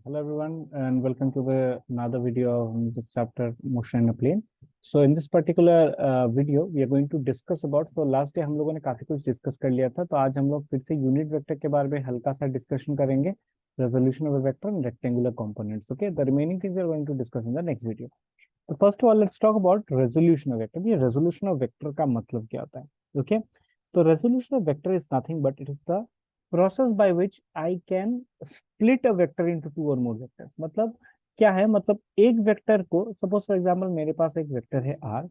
Hello everyone and welcome to the another video of the chapter motion in a plane. So in this particular video we are going to discuss about so last day हम लोगों ने काफी कुछ discuss कर लिया था, तो आज हम लोग फिर से यूनिट वेक्टर के बारे में हल्का सा डिस्कशन करेंगे. Resolution of a vector and rectangular components. Okay, the remaining things we are going to discuss in the next video. So first of all let's talk about resolution of vector. ये resolution of vector का मतलब क्या होता है? Okay, तो resolution of vector is nothing but it is the process by which I can split a vector into two or more vectors. मतलब क्या है, मतलब एक वेक्टर को सपोज फॉर एग्जांपल मेरे पास एक वेक्टर है r,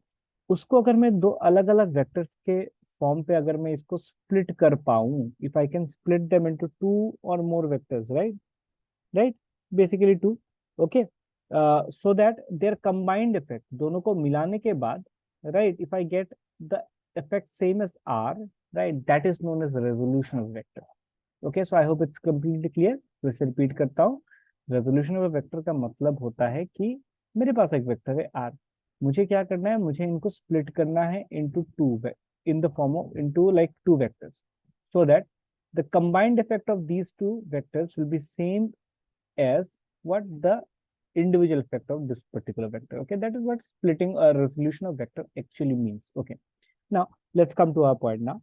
उसको अगर मैं दो अलग अलग वेक्टर्स के फॉर्म पे अगर मैं इसको स्प्लिट कर पाऊं, if I can split them into two और more vectors, right basically two. Okay, so that their combined effect, दोनों को मिलाने के बाद, right, if I get the effect same as r, right, that is known as resolution of vector. Okay, so I hope it's completely clear. फिर से repeat करता हूँ. Resolution of vector का मतलब होता है कि मेरे पास एक वेक्टर है r, मुझे क्या करना है, मुझे इनको स्प्लिट करना है into two, in the form of into like two vectors, so that the combined effect of these two vectors will be same as what the individual effect of this particular vector. Okay, that is what splitting a resolution of vector actually means. Okay, now let's come to our point now.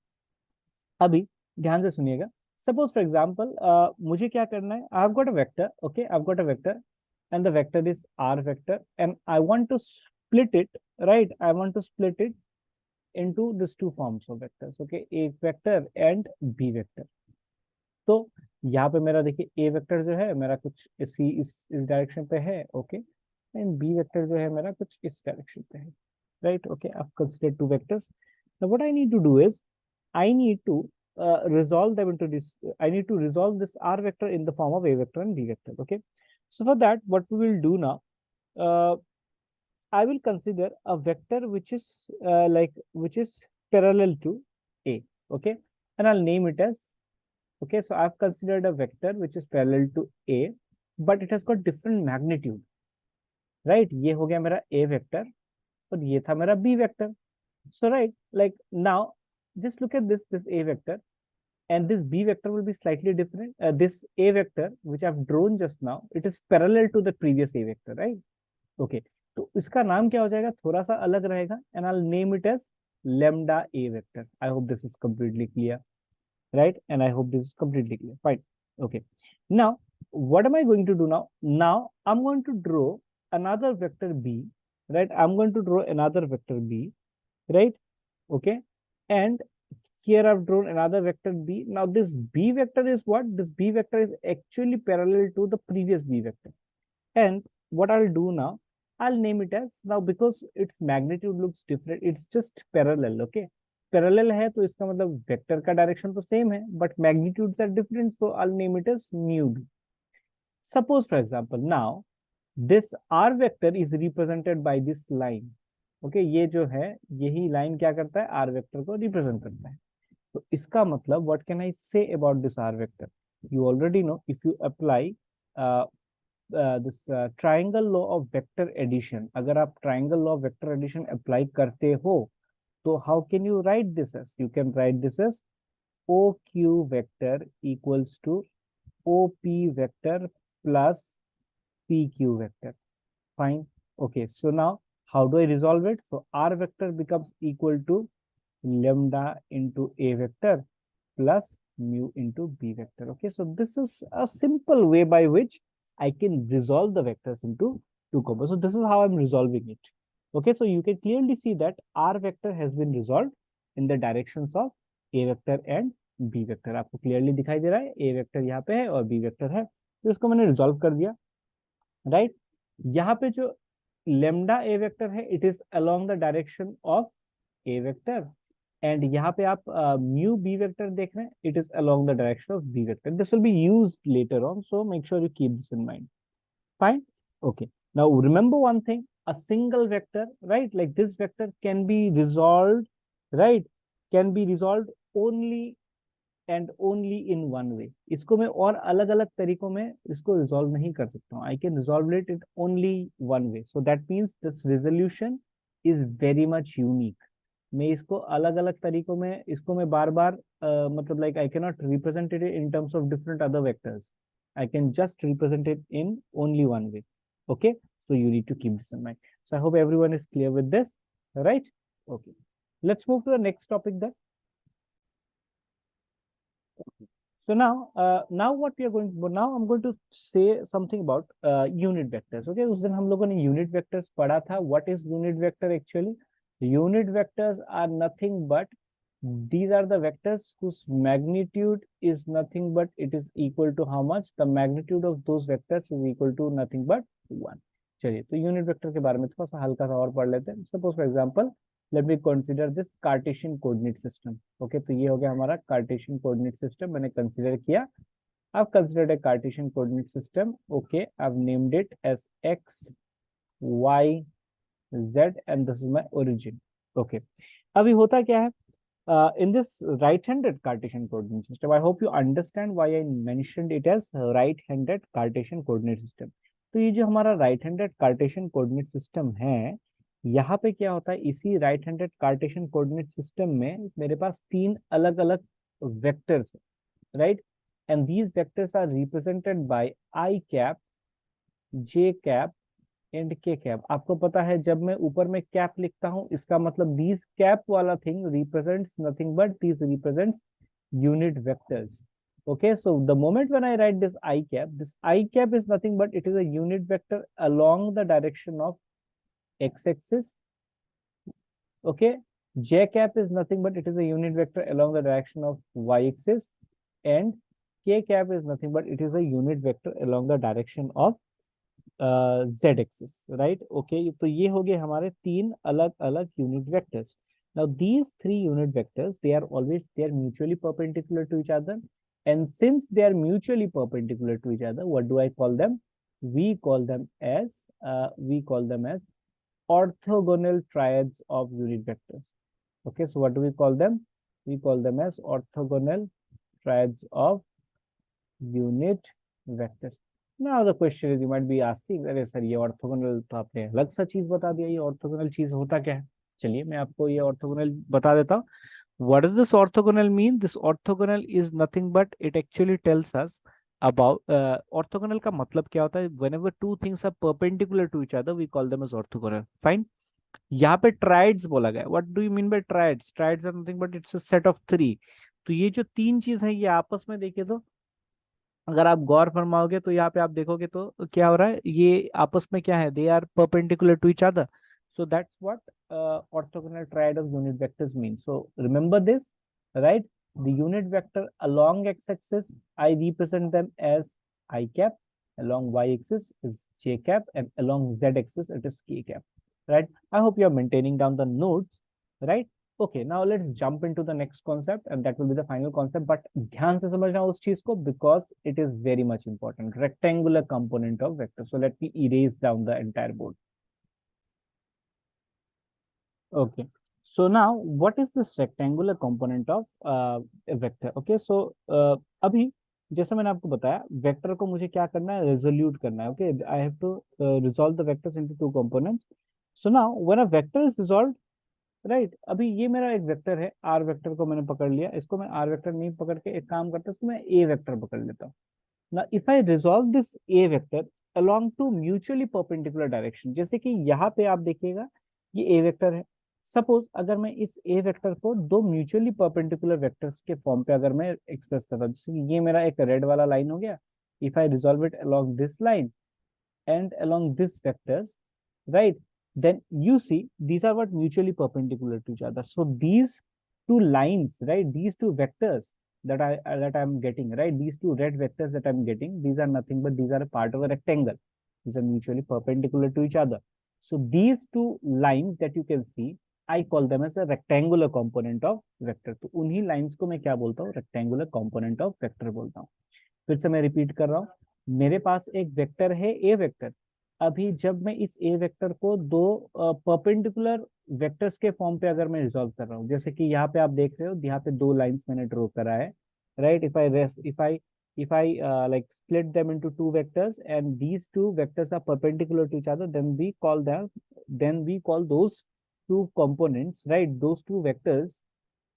अभी ध्यान से सुनिएगा. Suppose for example मुझे क्या करना है, I have got a vector. Okay, I have got a vector and the vector is R vector and I want to split it, right, I want to split it into this two forms of vectors. Okay, A vector and B vector. तो यहाँ पे मेरा देखिए ए vector जो है मेरा कुछ इस डायरेक्शन पे है. ओके, एंड बी वेक्टर जो है मेरा कुछ इस डायरेक्शन पे है, right. Okay, I consider two vectors. Now what I need to do is I need to resolve them into this. I need to resolve this r vector in the form of a vector and b vector. Okay, so for that, what we will do now, uh, I will consider a vector which is which is parallel to a. Okay, and I'll name it as. Okay, so I've considered a vector which is parallel to a, but it has got different magnitude. Right? ये हो गया मेरा a vector और ये था मेरा b vector. So right, like now, just look at this a vector and this b vector will be slightly different. This a vector which I've drawn just now, it is parallel to the previous a vector, right? Okay, तो इसका नाम क्या हो जाएगा, थोड़ा सा अलग रहेगा, and I'll name it as lambda a vector. I hope this is completely clear, right? And I hope this is completely clear. Fine. Okay, now what am I going to do now? Now I'm going to draw another vector b, right? I'm going to draw another vector b, right? Okay, and here I've drawn another vector b. Now this b vector is what? This b vector is actually parallel to the previous b vector. And what I'll do now, I'll name it as, now because its magnitude looks different, it's just parallel. Okay, parallel है तो इसका मतलब vector का direction तो same है, but magnitudes are different, so I'll name it as mu b. Suppose for example now this r vector is represented by this line. Okay, ये जो है यही लाइन क्या करता है, आर वेक्टर को रिप्रेजेंट करता है. तो इसका मतलब what can I say about this R vector, you already know, if you apply this triangle law of vector addition, अगर आप triangle law of vector addition apply करते हो तो how can you write this as, you can write this as O Q vector equals to O P vector plus P Q vector. Fine. Okay, so now how do I resolve it? So r vector becomes equal to lambda into a vector plus mu into b vector. Okay, so this is a simple way by which I can resolve the vectors into two combos. So this is how I'm resolving it. Okay, so you can clearly see that r vector has been resolved in the directions of a vector and b vector. आपको clearly दिखाई दे रहा है, a vector यहाँ पे है और b vector है, तो इसको मैंने रिजॉल्व कर दिया, राइट. यहाँ पे जो लेमडा ए वेक्टर है, it is along the direction of A vector, and यहाँ पे आप म्यू बी वेक्टर देख रहे हैं, it is along the direction of B vector. This will be used later on, so make sure you keep this in mind. Fine. Okay, now remember one thing, a single vector, right, like this vector can be resolved, right, can be resolved only and only in one way. इसको मैं और अलग अलग तरीकों में इसको resolve नहीं कर सकता हूँ. I can resolve it in only one way, so that means this resolution is very much unique. मैं इसको अलग अलग तरीकों में, इसको मैं बार बार मतलब like I can not represent it in terms of different other vectors. I can just represent it in only one way. Okay, so you need to keep this in mind. So I hope everyone is clear with this, right? Okay, let's move to the next topic then. So now what we are going to, now I'm going to say something about unit vectors. Okay, उस दिन हम लोगों ने unit vectors पढ़ा था. What is unit vector actually? Unit vectors are nothing but these are the vectors whose magnitude is nothing but it is equal to how much? The magnitude of those vectors is equal to nothing but 1. चलिए, तो unit vector के बारे में थोड़ा सा हल्का सा और पढ़ लेते हैं. Suppose for example let me consider this Cartesian coordinate system. Okay, तो ये हो गया हमारा कार्टेशियन कोऑर्डिनेट सिस्टम. मैंने कंसीडर किया. I've considered a Cartesian coordinate system. Okay, I've named it as X, Y, Z, and this is my origin. Okay, अभी होता क्या है? In this right-handed Cartesian coordinate system, I hope you understand why I mentioned it as right-handed Cartesian coordinate system. तो ये जो हमारा right-handed Cartesian coordinate system है, यहाँ पे क्या होता है? इसी right-handed Cartesian coordinate system में मेरे पास 3 अलग-अलग vectors है, right? And these vectors are represented by I cap, J cap and के कैप. आपको पता है जब मैं ऊपर में कैप लिखता हूं इसका मतलब दीज कैप वाला thing represents nothing but this represents unit vectors. Okay, so the moment when I write this I cap is nothing but it is a unit vector along the direction of x-axis. Okay, j cap is nothing but it is a unit vector along the direction of y-axis, and k cap is nothing but it is a unit vector along the direction of z axis, right. Okay, तो ये हो गए हमारे 3 अलग अलग unit vectors. Now these 3 unit vectors they are mutually perpendicular to each other, and since they are mutually perpendicular to each other, what do I call them? We call them as orthogonal triads of unit vectors. Okay, so what do we call them? We call them as orthogonal triads of unit vectors. Now the question is, you might be asking, अरे sir ये orthogonal तो आपने अलग सा चीज बता दिया, ये ऑर्थोगोनल चीज होता क्या है? चलिए मैं आपको ये ऑर्थोगोनल बता देता हूँ. What does this orthogonal mean? This orthogonal is nothing but it actually tells us about orthogonal का मतलब क्या होता है? Whenever two things are perpendicular to each other, we call them as orthogonal. Fine. यहाँ पे ट्राइड्स बोला गया. What do you mean by triads? Triads are nothing but it's a set of 3. तो ये जो 3 चीज है ये आपस में देखिए तो अगर आप गौर फरमाओगे तो यहाँ पे आप देखोगे तो क्या हो रहा है? ये आपस में क्या है? They are perpendicular to each other. So that's what orthogonal triad of unit vectors means. So remember this, right? The unit vector along x-axis, I represent them as I cap. Along y-axis is j cap, and along z-axis it is k cap, right? I hope you are maintaining down the notes, right? Okay, now let's jump into the next concept, and that will be the final concept. But ध्यान से समझना उस चीज को, because it is very much important. Rectangular component of vector. So let me erase down the entire board. Okay, so now what is this rectangular component of a vector? Okay, so अभी जैसे मैंने आपको बताया vector को मुझे क्या करना है? रेजोल्यूट करना है. Okay, I have to resolve the vectors into 2 components. So now when a vector is resolved, right, अभी ये मेरा एक वेक्टर है, आर वेक्टर को मैंने पकड़ लिया. इसको मैं आर वेक्टर नहीं पकड़ के एक काम करता हूँ, इसको मैं ए वेक्टर पकड़ लेता हूँ. ना if I resolve this A vector along two mutually perpendicular direction, जैसे कि यहाँ पे आप देखिएगा ये ए वेक्टर है. सपोज अगर मैं इस ए वेक्टर को 2 म्यूचुअली परपेंडिकुलर वेक्टर्स के फॉर्म पे अगर मैं एक्सप्रेस करता हूँ, जैसे कि ये मेरा एक रेड वाला लाइन हो गया. If I resolve it along this line and along this vectors, right, then you see these are what mutually perpendicular to each other. So these 2 lines, right, these 2 vectors that I'm getting, right, these 2 red vectors that I'm getting, these are nothing but these are a part of a rectangle. These are mutually perpendicular to each other. So these 2 lines that you can see, I call them as a rectangular component of vector. तो उन्हीं lines को मैं क्या बोलता हूँ? rectangular component of vector बोलता हूँ. फिर से मैं रिपीट कर रहा हूँ. मेरे पास एक वेक्टर है ए वेक्टर. अभी जब मैं इस ए वेक्टर को 2 परपेंडिकुलर वेक्टर्स के फॉर्म पे अगर मैं रिजॉल्व कर रहा हूँ, जैसे कि यहाँ पे आप देख रहे हो, यहाँ पे 2 लाइंस मैंने ड्रॉ करा है, right. if I like split them into 2 vectors and these 2 vectors are perpendicular to each other, then we call those 2 components, right, those 2 vectors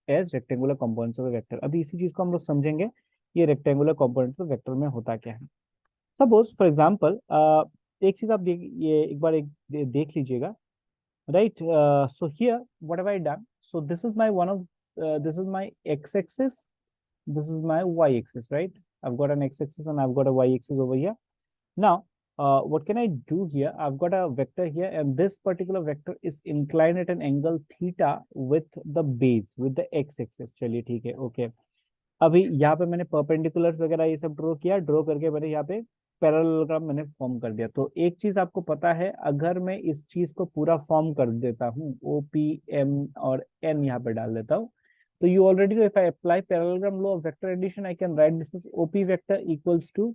as rectangular components of a vector. अभी इसी चीज को हम लोग समझेंगे, ये रेक्टेंगुलर कंपोनेंट ऑफ वेक्टर में होता क्या है. सपोज फॉर एग्जाम्पल एक चीज आप ये एक बार देख लीजिएगा, right? So here what have I done? So this is my this is my x-axis, this is my y-axis, right? I've got an x-axis and I've got a y-axis over here. Now what can I do here? I've got a vector here and this particular vector is inclined at an angle theta with the base, with the x-axis. चलिए ठीक है, okay. अभी यहाँ पे मैंने perpendiculars वगैरह ये सब ड्रॉ किया, ड्रॉ करके मैंने यहाँ पे पैरेललोग्राम मैंने फॉर्म कर दिया। तो एक चीज आपको पता है, अगर मैं इस चीज को पूरा फॉर्म कर देता हूँ, ओ पी एम और एन यहाँ पे डाल देता हूँ, तो you already know if I apply parallelogram law of vector addition I can write this is OP vector equals to,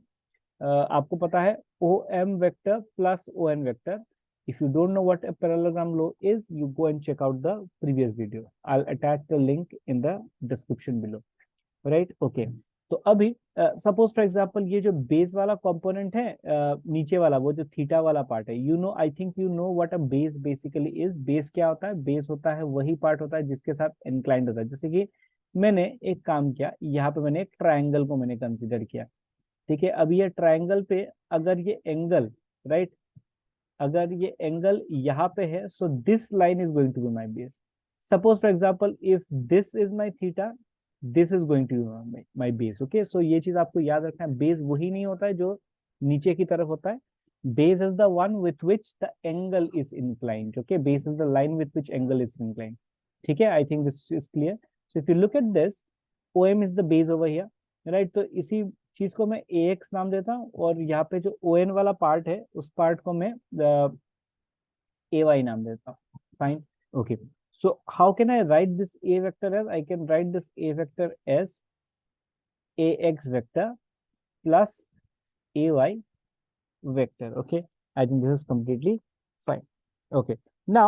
आपको पता है, O M vector plus O N vector. If you don't know what a parallelogram law is, you go and check out the previous video. I'll attach the link in the description below. Right, okay. तो अभी suppose for example ये जो base वाला component है, नीचे वाला वो जो थीटा वाला पार्ट है, you know, I think you know what a base basically is. Base क्या होता है? बेस होता है वही पार्ट होता है जिसके साथ इंक्लाइंड होता है। जैसे कि मैंने एक काम किया, यहाँ पे मैंने एक ट्राइंगल को मैंने कंसिडर किया, ठीक है। अब ये ट्राइंगल पे अगर ये एंगल, राइट, अगर ये एंगल यहाँ पे है, so this line is going to be my base. Suppose for example if this is my theta, this is going to be my base, okay. So ये चीज आपको याद रखना है, बेस वही नहीं होता है जो नीचे की तरफ होता है। Base is the one with which the angle is inclined, okay. Base is the line with which angle is inclined, ठीक है। I think this is clear. So if you look at this, O M is the base over here, right. तो इसी चीज को मैं ए x नाम देता हूँ और यहाँ पे जो ओ एन वाला पार्ट है उस पार्ट को मैं ए वाई नाम देता हूँ, fine, okay. So how can I write this A vector as? I can write this A vector as AX vector plus AY vector. Okay. I think this is completely fine. Okay. Now,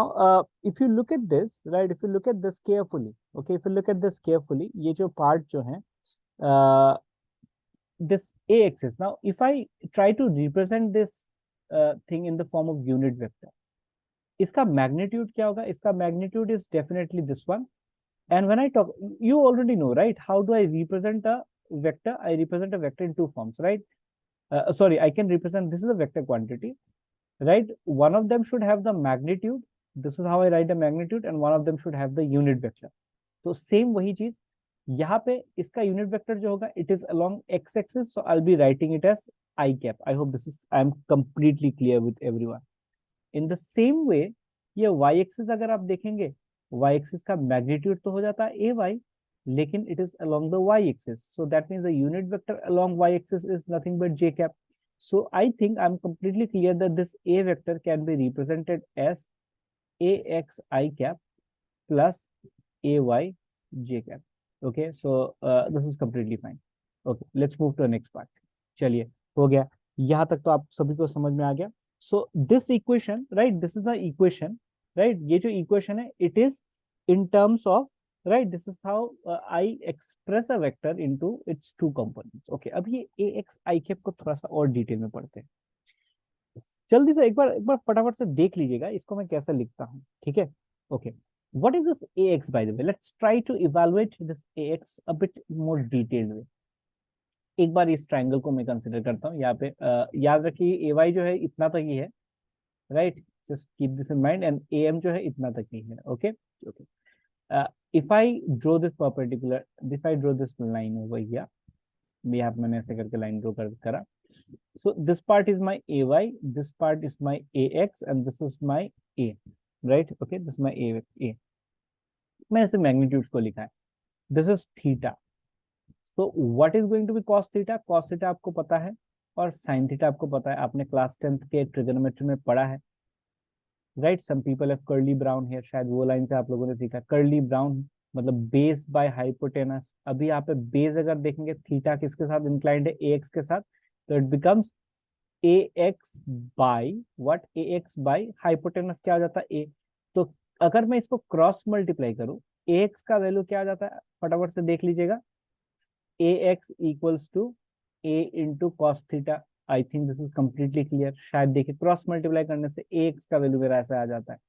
if you look at this, right, if you look at this carefully, okay, if you look at this carefully, ये जो part जो है, this A axis. Now, if I try to represent this thing in the form of unit vector, इसका magnitude क्या होगा? इसका magnitude is definitely this one. And when I talk, you already no, right, how do I represent a vector? I represent a vector in two forms, right? Sorry, I can represent, this is a vector quantity, right? One of them should have the magnitude, this is how I write the magnitude, and one of them should have the unit vector. तो same वही चीज यहाँ पे, इसका unit vector जो होगा, it is along X axis, so I will be writing it as I cap. I hope this is, I am completely clear with everyone. In the same way, ये Y axis अगर आप देखेंगे, Y axis का magnitude तो हो जाता है A Y, लेकिन it is along the Y axis, so that means the unit vector along Y axis is nothing but J cap. So I think I am completely clear that this a vector can be represented as ax I cap plus ay j cap. Okay, so this is completely fine. Okay, let's move to the next part. चलिए, हो गया, यहाँ तक तो आप सभी को समझ में आ गया। So this equation, right, this is the equation, right, ये जो equation है, it is in terms of, right, this is how I express a vector into its two components. Okay, अब ये ax I cap को थोड़ा सा और detail में पढ़ते हैं। जल्दी से एक बार फटाफट से देख लीजिएगा इसको मैं कैसे लिखता हूँ, ठीक है। Okay, what is this ax by the way? Let's try to evaluate this ax a bit more detailed way. एक बार इस ट्राइंगल को मैं कंसिडर करता हूँ यहाँ पे, याद रखिए ए वाई जो है इतना तक ही है, right, just keep this in mind, and A M जो है इतना तक ही है, okay okay. If I draw this perpendicular, if I draw this line over here, यहाँ पे मैंने ऐसे करके लाइन ड्रॉ करा, so this part is my ay, this part is my ax, and this is my a, right? Okay, this is my a, मैंने ऐसे magnitudes को लिखा है, this is theta, so what is going to be cos theta? Cos theta आपको पता है और sin theta आपको पता है, आपने क्लास 10th के ट्रिगोनोमेट्री में पढ़ा है, right. Some people have curly brown hair, शायद वो लाइन से आप लोगों ने सीखा, कर्ली ब्राउन मतलब बेस बाय हाइपोटेनस। अभी यहाँ पे बेस अगर देखेंगे, थीटा किसके साथ इंक्लाइंड है? ax के साथ, तो it becomes ax by what? ax by hypotenuse क्या हो जाता है? a। तो अगर मैं इसको क्रॉस मल्टीप्लाई करूं, ax का वैल्यू क्या आ जाता है? फटाफट से देख लीजिएगा, ax equals to a into cos theta. I think this is completely clear. शायद देखिए, क्रॉस मल्टीप्लाई करने से ax का वैल्यू मेरा ऐसा आ जाता है,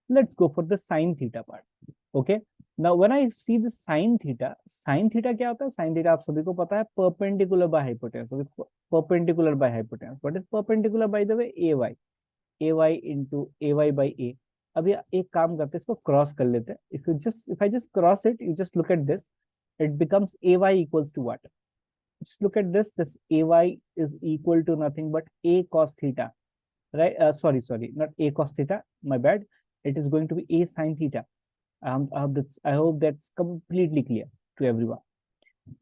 Let's go for the sin theta part. Okay. Now when I see the sin theta क्या होता है? Sin theta आप सभी को पता है, perpendicular by hypotenuse. Okay, perpendicular by hypotenuse. What is perpendicular by the way? AY into AY by A. अभी एक काम करते हैं, इसको क्रॉस कर लेते हैं. If I just cross it, you just look at this. It becomes AY equals to what? Just look at this. This AY is equal to nothing but A cos theta. Right? Sorry, not A cos theta. My bad. It is going to be A sin theta. I hope that's completely clear to everyone.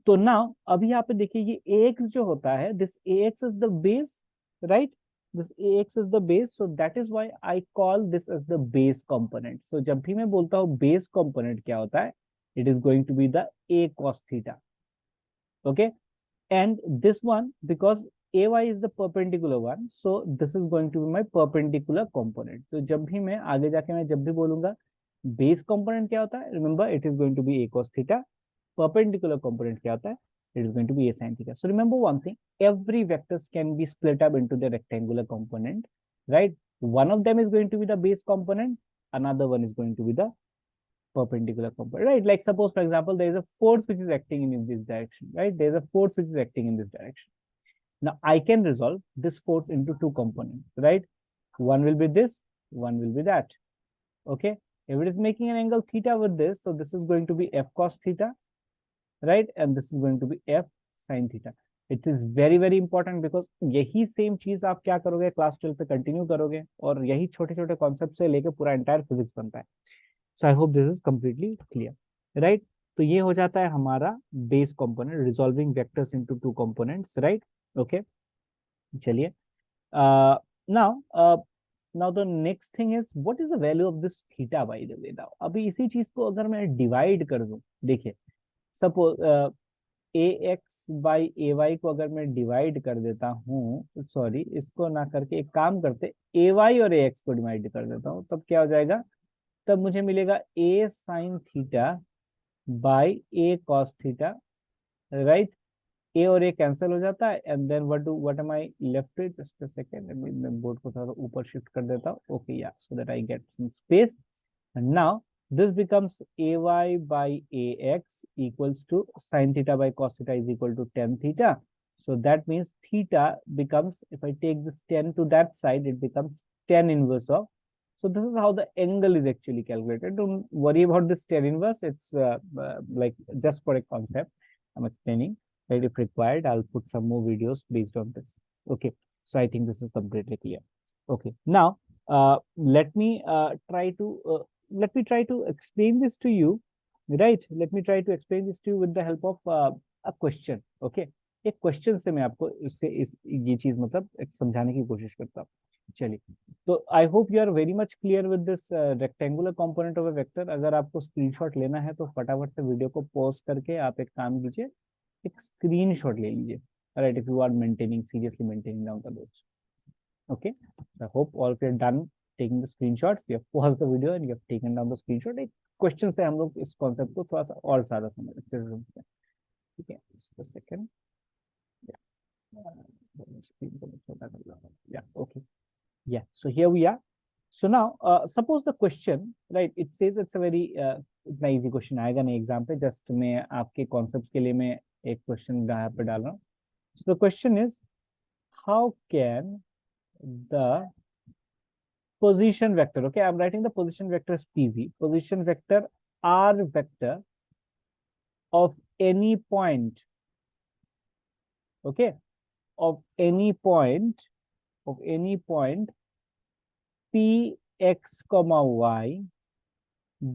तो now अभी यहाँ पे देखिए ये ax जो होता है, this ax is the base, right? This ax is the base, so that is why I call this as the base component. So जब भी मैं बोलता हूँ base component क्या होता है, it is going to be the a cos theta. Okay, and this one, because ay is the perpendicular one, so this is going to be my perpendicular component. So जब भी मैं आगे जाके मैं जब भी बोलूंगा base component क्या होता है, remember it is going to be a cos theta. Perpendicular component क्या होता है, it is going to be a sin theta. So remember one thing, every vectors can be split up into the rectangular component, right? One of them is going to be the base component, another one is going to be the perpendicular component, right? Like suppose for example there is a force which is acting in this direction, right? There is a force which is acting in this direction. Now I can resolve this force into two components, right? One will be this, one will be that. Okay, if it is making an angle theta with this, so this is going to be f cos theta, right? And this is going to be f sin theta. It is very very important because यही same चीज आप क्या करोगे, class 12 पे continue करोगे और यही छोटे छोटे कॉन्सेप्ट से लेके पूरा एंटायर फिजिक्स बनता है. So I hope this is completely clear, right? तो ये हो जाता है हमारा base component, resolving vectors into two components, right? Okay, चलिए. Now the next thing is what is the value of this theta by the way. Now अभी इसी चीज को अगर मैं डिवाइड कर दूं, देखिए suppose A X by A Y को अगर मैं डिवाइड कर देता हूँ, सॉरी इसको ना करके एक काम करते, ए वाई और ए एक्स को डिवाइड कर देता हूँ, तब क्या हो जाएगा, तब मुझे मिलेगा a sine theta by a cos theta, right? A और ए कैंसिल हो जाता है and then what am I left with, just a second, मैं बोर्ड को थोड़ा ऊपर शिफ्ट कर देता हूँ. ओके, या so that I get some space. And now this becomes ay by ax equals to sin theta by cos theta is equal to tan theta. So that means theta becomes, if I take this tan to that side, it becomes tan inverse of. So this is how the angle is actually calculated. Don't worry about this tan inverse. It's like just for a concept I'm explaining. Right? If required, I'll put some more videos based on this. Okay. So I think this is completely clear. Okay. Now let me try to explain this to you, right? Let me try to explain this to you with the help of a question. Okay, एक question से मैं आपको इससे ये चीज मतलब एक समझाने की कोशिश करता हूँ. चलिए, तो I hope you are very much clear with this rectangular component of a vector. अगर आपको स्क्रीनशॉट लेना है तो फटाफट से वीडियो को पॉज करके आप एक काम कीजिए, एक स्क्रीनशॉट ले लीजिए, right? If you are maintaining seriously maintaining down the notes. Okay, I hope all of you are done taking the screenshot. You have paused the video and you have taken down the screenshot. एक question से हम लोग इस concept को थोड़ा सा और ज्यादा समझते हैं. ठीक है, just a second. Yeah, okay. Yeah, so here we are. So now suppose the question, right, it says it's a very इतना easy question आएगा नहीं एग्जाम पे, जस्ट मैं आपके कॉन्सेप्ट के लिए मैं एक क्वेश्चन यहाँ पे डाल रहा हूँ. So the question is, how can the position vector, okay, I'm writing the position vector as PV, position vector R vector of any point, okay, of any point Px comma y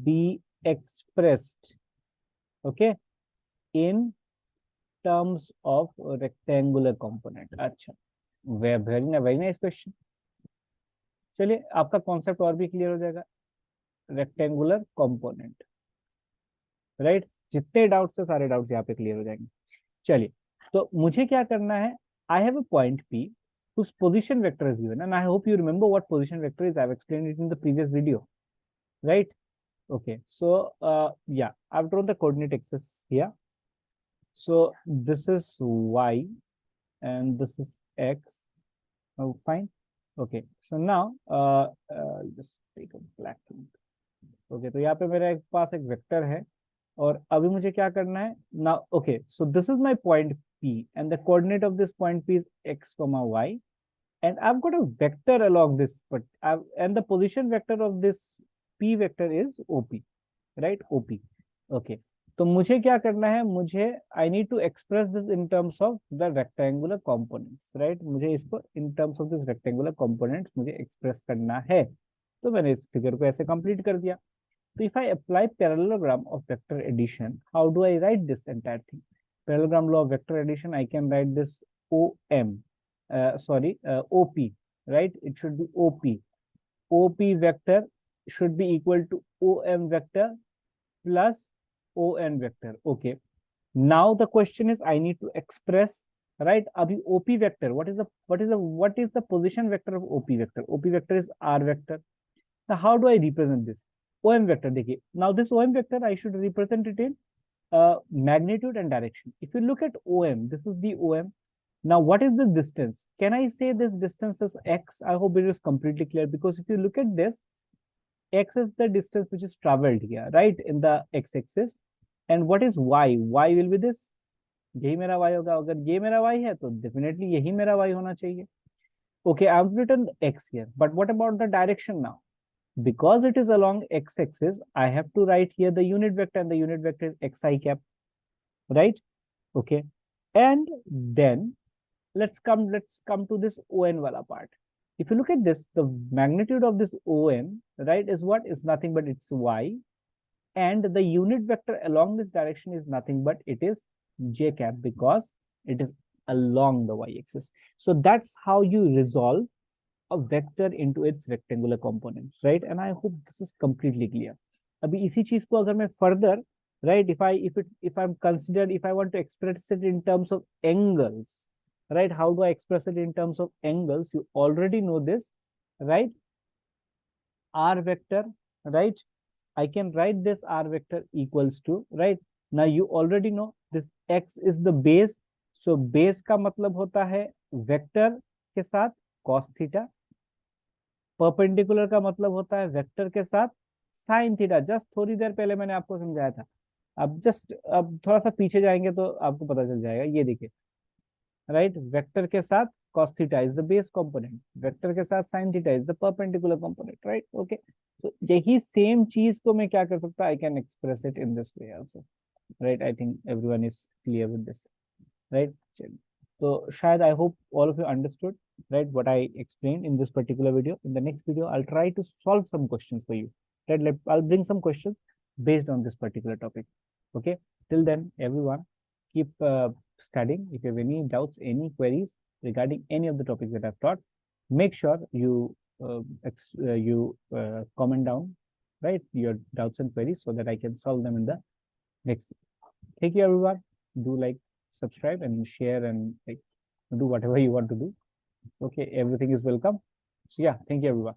be expressed, okay, in terms of rectangular component. अच्छा, very nice question. चलिए, आपका concept और भी clear हो जाएगा. Rectangular component, right? जितने doubts थे सारे डाउट्स यहाँ पे क्लियर हो जाएंगे. चलिए, तो मुझे क्या करना है, I have a point P whose position vector is given, and I hope you remember what position vector is. I've explained it in the previous video, right? Okay, so yeah, I've drawn the coordinate axis here. So this is y and this is x. Oh, fine. Okay, so now just take a black ink. Okay, तो यहाँ पे मेरे पास एक vector है और अभी मुझे क्या करना है ना। Okay, so this is my point P and the coordinate of this point P is x comma y, and I've got a vector along this, but and the position vector of this P vector is OP, right? OP. Okay, तो मुझे क्या करना है, मुझे I need to express this in terms of the rectangular components, right? मुझे इसको in terms of this rectangular components मुझे express करना है। तो मैंने इस फिगर को ऐसे कंप्लीट कर दिया। So if I apply parallelogram of vector addition, how do I write this entire thing? Parallelogram law of vector addition, I can write this OM, OP, right? It should be OP. OP vector should be equal to OM vector plus ON vector. Okay. Now the question is, I need to express, right? Abhi OP vector. What is the position vector of OP vector? OP vector is R vector. Now, how do I represent this? OM vector, देखिए. Now, this OM vector, I should represent it in magnitude and direction. If you look at OM, this is the OM. Now, what is the distance? Can I say this distance is x? I hope it is completely clear, because if you look at this, x is the distance which is traveled here, right, in the x-axis. And what is y? Y will be this. यही मेरा y होगा. अगर ये मेरा y है तो definitely यही मेरा y होना चाहिए. Okay, I've written x here, but what about the direction now? Because it is along x-axis, I have to write here the unit vector, and the unit vector is xi cap, right? Okay, and then let's come to this on wala part. If you look at this, the magnitude of this on, right, is what? Is nothing but it's y, and the unit vector along this direction is nothing but it is j cap, because it is along the y-axis. So that's how you resolve a vector into its rectangular components, right? And I hope this is completely clear. अभी इसी चीज को अगर मैं further, right, if I'm considered, if I want to express it in terms of angles, right, how do I express it in terms of angles? You already know this, right? R vector, right? I can write this R vector equals to, right? Now you already know this x is the base, so base का मतलब होता है vector के साथ cos theta, perpendicular का मतलब होता है वेक्टर के साथ साइन थीटा। जस्ट थोड़ी देर पहले मैंने आपको समझाया था। अब थोड़ा सा पीछे जाएंगे तो आपको पता चल जाएगा। ये देखिए, राइट, वेक्टर के साथ cos theta is the base component, vector के साथ sin theta is the perpendicular component, right? Okay, तो यही सेम चीज को मैं क्या कर सकता, I can express it in this way also, right? I think everyone is clear with this, right? So Shayad, I hope all of you understood, right, what I explained in this particular video. In the next video, I'll try to solve some questions for you, right? I'll bring some questions based on this particular topic. Okay, till then, everyone, keep studying. If you have any doubts, any queries regarding any of the topics that I've taught, make sure you comment down, right, your doubts and queries, so that I can solve them in the next video. Thank you, everyone. Do like, subscribe, and share, and like, do whatever you want to do. Okay, everything is welcome. So yeah, thank you, everyone.